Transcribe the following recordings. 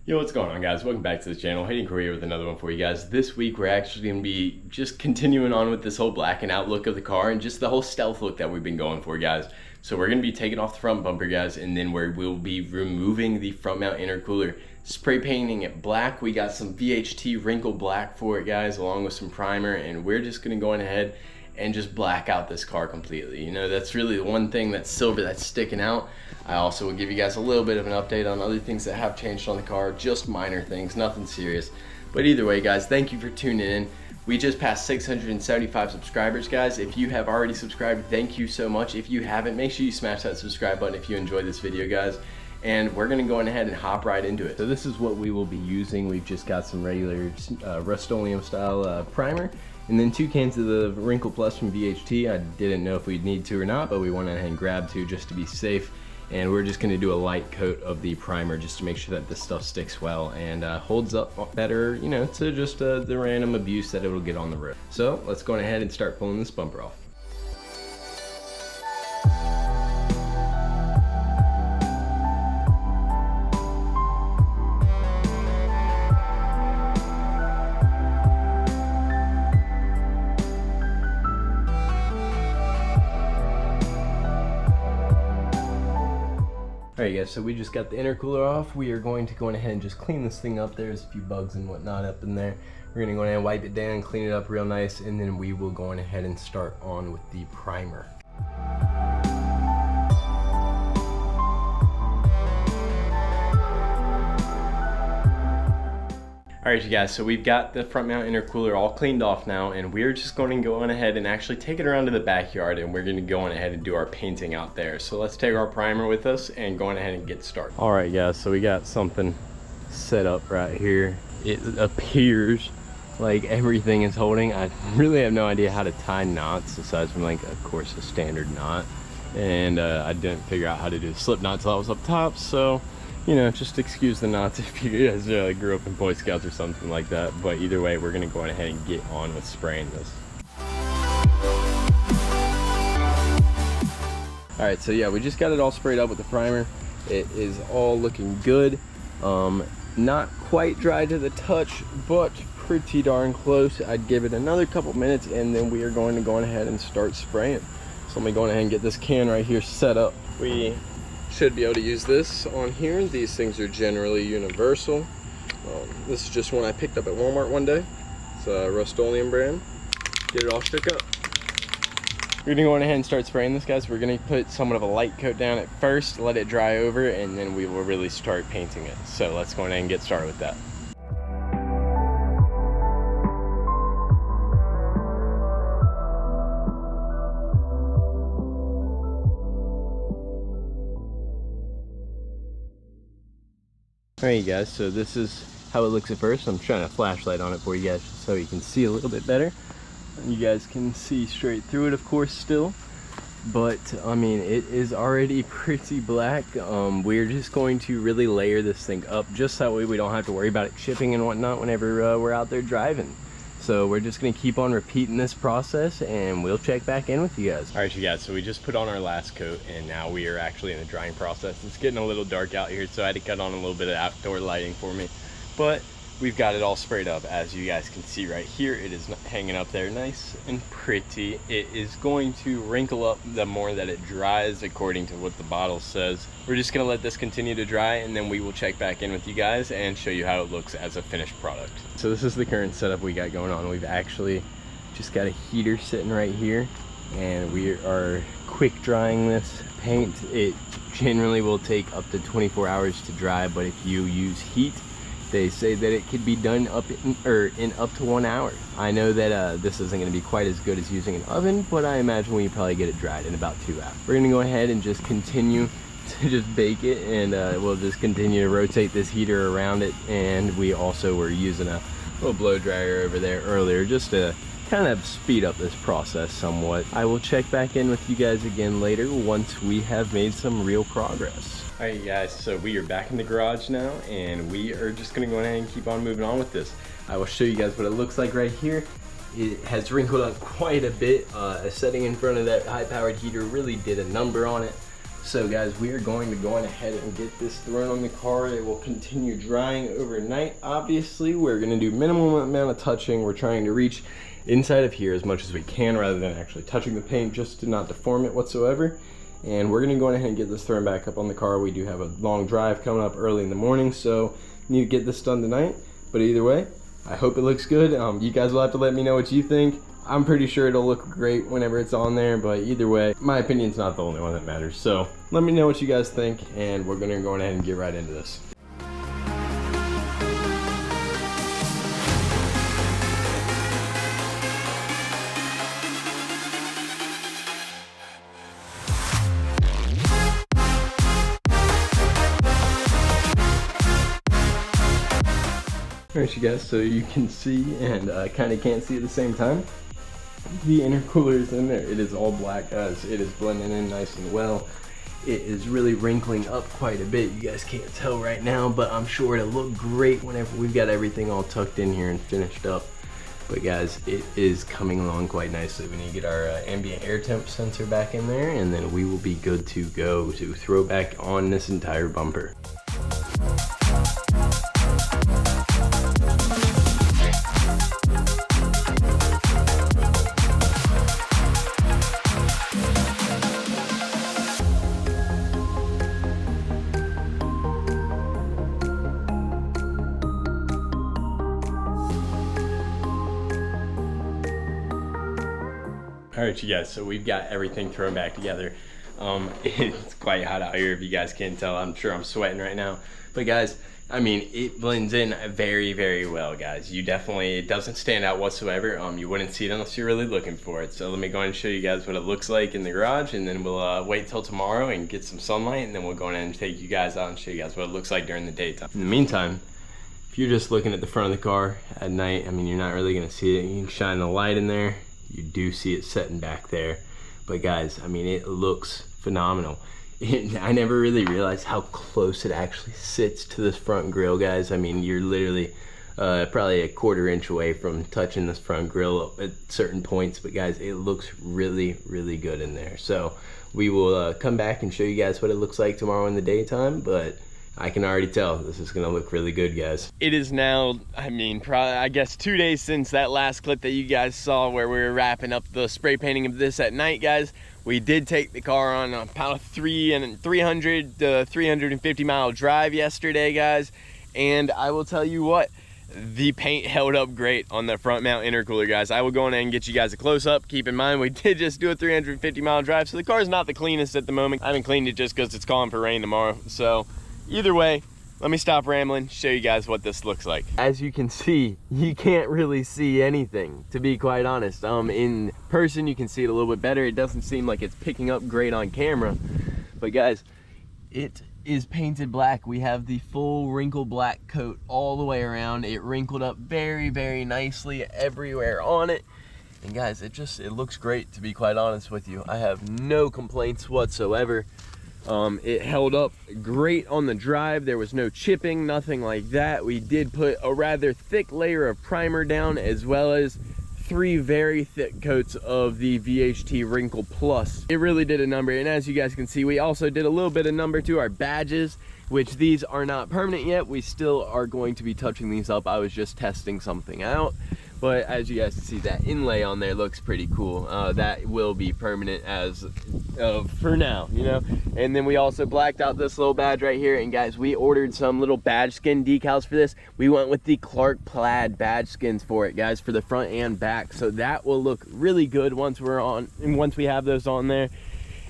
Yo, what's going on, guys? Welcome back to the channel. Hayden Correa with another one for you guys. This week we're actually going to be just continuing on with this whole blacking out look of the car and just the whole stealth look that we've been going for, guys. So we're going to be taking off the front bumper, guys, and then we'll be removing the front mount intercooler, spray painting it black. We got some VHT wrinkle black for it, guys, along with some primer, and we're just going to go ahead and just black out this car completely. You know, that's really the one thing that's silver that's sticking out. I also will give you guys a little bit of an update on other things that have changed on the car, just minor things, nothing serious. But either way, guys, thank you for tuning in. We just passed 675 subscribers, guys. If you have already subscribed, thank you so much. If you haven't, make sure you smash that subscribe button if you enjoyed this video, guys. And we're gonna go ahead and hop right into it. So this is what we will be using. We've just got some regular Rust-Oleum style primer, and then 2 cans of the Wrinkle Plus from VHT. I didn't know if we'd need to or not, but we went ahead and grabbed 2 just to be safe. And we're just gonna do a light coat of the primer just to make sure that this stuff sticks well and holds up better, you know, to just the random abuse that it'll get on the road. So let's go ahead and start pulling this bumper off. Alright guys, so we just got the intercooler off. We are going to go ahead and just clean this thing up. There's a few bugs and whatnot up in there. We're going to go ahead and wipe it down, clean it up real nice, and then we will go ahead and start on with the primer. Alright you guys, so we've got the front mount intercooler all cleaned off now, and we're just going to go on ahead and actually take it around to the backyard, and we're going to go on ahead and do our painting out there. So let's take our primer with us and go on ahead and get started. Alright guys, so we got something set up right here. It appears like everything is holding. I really have no idea how to tie knots aside from, like, of course, a standard knot. And I didn't figure out how to do the slip knot till I was up top, so you know, just excuse the knots if you guys grew up in Boy Scouts or something like that. But either way, we're gonna go ahead and get on with spraying this. All right, so yeah, we just got it all sprayed up with the primer. It is all looking good. Not quite dry to the touch, but pretty darn close. I'd give it another couple minutes, and then we are going to go ahead and start spraying. So let me go ahead and get this can right here set up. We should be able to use this on here. These things are generally universal. This is just one I picked up at Walmart one day. It's a Rust-Oleum brand. Get it all shook up. We're gonna go on ahead and start spraying this, guys. We're gonna put somewhat of a light coat down at first, let it dry over, and then we will really start painting it. So let's go ahead and get started with that. Alright guys, so this is how it looks at first. I'm trying a flashlight on it for you guys so you can see a little bit better. You guys can see straight through it, of course, still. But, I mean, it is already pretty black. We're just going to really layer this thing up just that way we don't have to worry about it chipping and whatnot whenever we're out there driving. So we're just going to keep on repeating this process, and we'll check back in with you guys. All right, you guys, so we just put on our last coat, and now we are actually in the drying process. It's getting a little dark out here, so I had to cut on a little bit of outdoor lighting for me. But we've got it all sprayed up, as you guys can see right here. It is hanging up there nice and pretty. It is going to wrinkle up the more that it dries, according to what the bottle says. We're just going to let this continue to dry, and then we will check back in with you guys and show you how it looks as a finished product. So this is the current setup we got going on. We've actually just got a heater sitting right here, and we are quick drying this paint. It generally will take up to 24 hours to dry, but if you use heat, they say that it could be done in up to 1 hour. I know that this isn't going to be quite as good as using an oven, but I imagine we probably get it dried in about 2 hours. We're going to go ahead and just continue to just bake it, and we'll just continue to rotate this heater around it. And we also were using a little blow dryer over there earlier just to kind of speed up this process somewhat. I will check back in with you guys again later once we have made some real progress. Alright guys, so we are back in the garage now, and we are just going to go ahead and keep on moving on with this. I will show you guys what it looks like right here. It has wrinkled up quite a bit. Setting in front of that high-powered heater really did a number on it. So guys, we are going to go ahead and get this thrown on the car. It will continue drying overnight. Obviously, we're going to do minimum amount of touching. We're trying to reach inside of here as much as we can rather than actually touching the paint, just to not deform it whatsoever. And we're going to go ahead and get this thrown back up on the car. We do have a long drive coming up early in the morning, so need to get this done tonight. But either way, I hope it looks good. You guys will have to let me know what you think. I'm pretty sure it'll look great whenever it's on there, but either way, my opinion's not the only one that matters. So let me know what you guys think, and we're gonna go ahead and get right into this. Alright you guys, so you can see and kind of can't see at the same time. The intercooler is in there. It is all black, guys. It is blending in nice and well. It is really wrinkling up quite a bit. You guys can't tell right now, but I'm sure it'll look great whenever we've got everything all tucked in here and finished up. But guys, it is coming along quite nicely. We need to get our ambient air temp sensor back in there, and then we will be good to go to throw back on this entire bumper. Alright you guys, so we've got everything thrown back together. It's quite hot out here if you guys can't tell. I'm sure I'm sweating right now. But guys, I mean, it blends in very, very well, guys. You definitely, it doesn't stand out whatsoever. You wouldn't see it unless you're really looking for it. So let me go ahead and show you guys what it looks like in the garage, and then we'll wait till tomorrow and get some sunlight, and then we'll go ahead and take you guys out and show you guys what it looks like during the daytime. In the meantime, if you're just looking at the front of the car at night, I mean, you're not really gonna see it. You can shine the light in there. You do see it setting back there, but guys, I mean, it looks phenomenal. I never really realized how close it actually sits to this front grille, guys. I mean, you're literally probably a quarter inch away from touching this front grille at certain points, but guys, it looks really, really good in there. So we will come back and show you guys what it looks like tomorrow in the daytime, but I can already tell this is gonna look really good, guys. It is now, I mean, probably, I guess 2 days since that last clip that you guys saw where we were wrapping up the spray painting of this at night, guys. We did take the car on about a 300 to 350 mile drive yesterday, guys. And I will tell you what, the paint held up great on the front mount intercooler, guys. I will go in and get you guys a close-up. Keep in mind, we did just do a 350 mile drive, so the car is not the cleanest at the moment. I haven't cleaned it just because it's calling for rain tomorrow, so either way, let me stop rambling, show you guys what this looks like. As you can see, you can't really see anything, to be quite honest. In person, you can see it a little bit better. It doesn't seem like it's picking up great on camera. But guys, it is painted black. We have the full wrinkle black coat all the way around. It wrinkled up very, very nicely everywhere on it. And guys, it looks great, to be quite honest with you. I have no complaints whatsoever. It held up great on the drive. There was no chipping, nothing like that. We did put a rather thick layer of primer down, as well as 3 very thick coats of the VHT Wrinkle Plus. It really did a number, and as you guys can see, we also did a little bit of number to our badges, which these are not permanent yet. We still are going to be touching these up. I was just testing something out. But as you guys can see, that inlay on there looks pretty cool. That will be permanent as for now, you know. And then we also blacked out this little badge right here. And guys, we ordered some little badge skin decals for this. We went with the Clark Plaid badge skins for it, guys, for the front and back. So that will look really good once we have those on there.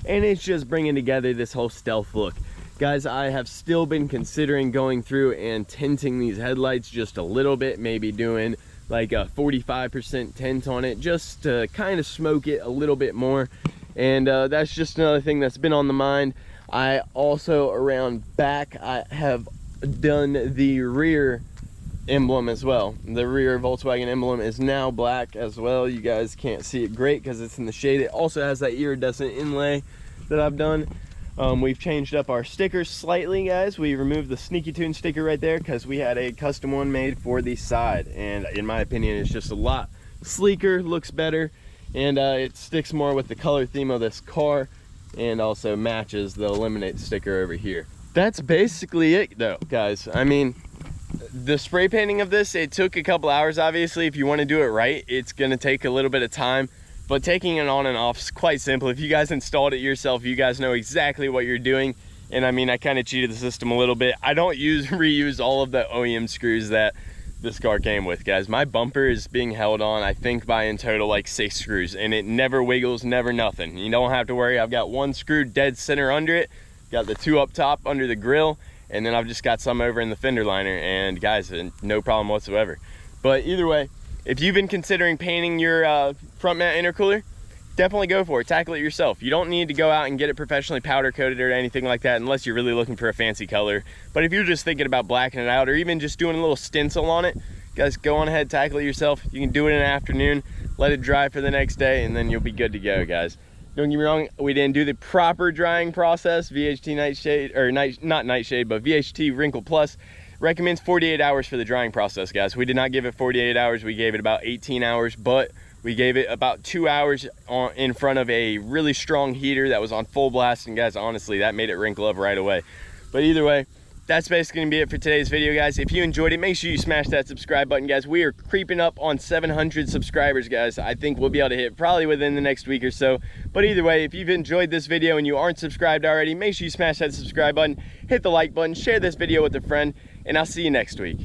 And it's just bringing together this whole stealth look. Guys, I have still been considering going through and tinting these headlights just a little bit, maybe doing like a 45% tint on it, just to kind of smoke it a little bit more. And that's just another thing that's been on the mind. I also, around back, I have done the rear emblem as well. The rear Volkswagen emblem is now black as well. You guys can't see it great because it's in the shade. It also has that iridescent inlay that I've done. We've changed up our stickers slightly, guys. We removed the Sneaky Tune sticker right there because we had a custom one made for the side, and in my opinion, it's just a lot sleeker, looks better, and it sticks more with the color theme of this car. and also matches the eliminate sticker over here. That's basically it though, guys. I mean, the spray painting of this, it took a couple hours. Obviously, if you want to do it right, it's going to take a little bit of time, but taking it on and off is quite simple. If you guys installed it yourself, you guys know exactly what you're doing. And I mean, I kind of cheated the system a little bit. I don't reuse all of the OEM screws that this car came with, guys. My bumper is being held on, I think, by in total like 6 screws, and it never wiggles, never nothing. You don't have to worry. I've got 1 screw dead center under it, got the 2 up top under the grill, and then I've just got some over in the fender liner, and guys, no problem whatsoever. But either way, if you've been considering painting your front mount intercooler, definitely go for it. Tackle it yourself. You don't need to go out and get it professionally powder coated or anything like that unless you're really looking for a fancy color. But if you're just thinking about blacking it out or even just doing a little stencil on it, guys, go on ahead, tackle it yourself. You can do it in an afternoon, let it dry for the next day, and then you'll be good to go, guys. Don't get me wrong, we didn't do the proper drying process. VHT Nightshade, or not Nightshade, but VHT Wrinkle Plus recommends 48 hours for the drying process, guys. We did not give it 48 hours. We gave it about 18 hours, but we gave it about 2 hours in front of a really strong heater that was on full blast, and guys, honestly, that made it wrinkle up right away. But either way, that's basically gonna be it for today's video, guys. If you enjoyed it, make sure you smash that subscribe button, guys. We are creeping up on 700 subscribers, guys. I think we'll be able to hit probably within the next week or so. But either way, if you've enjoyed this video and you aren't subscribed already, make sure you smash that subscribe button, hit the like button, share this video with a friend, and I'll see you next week.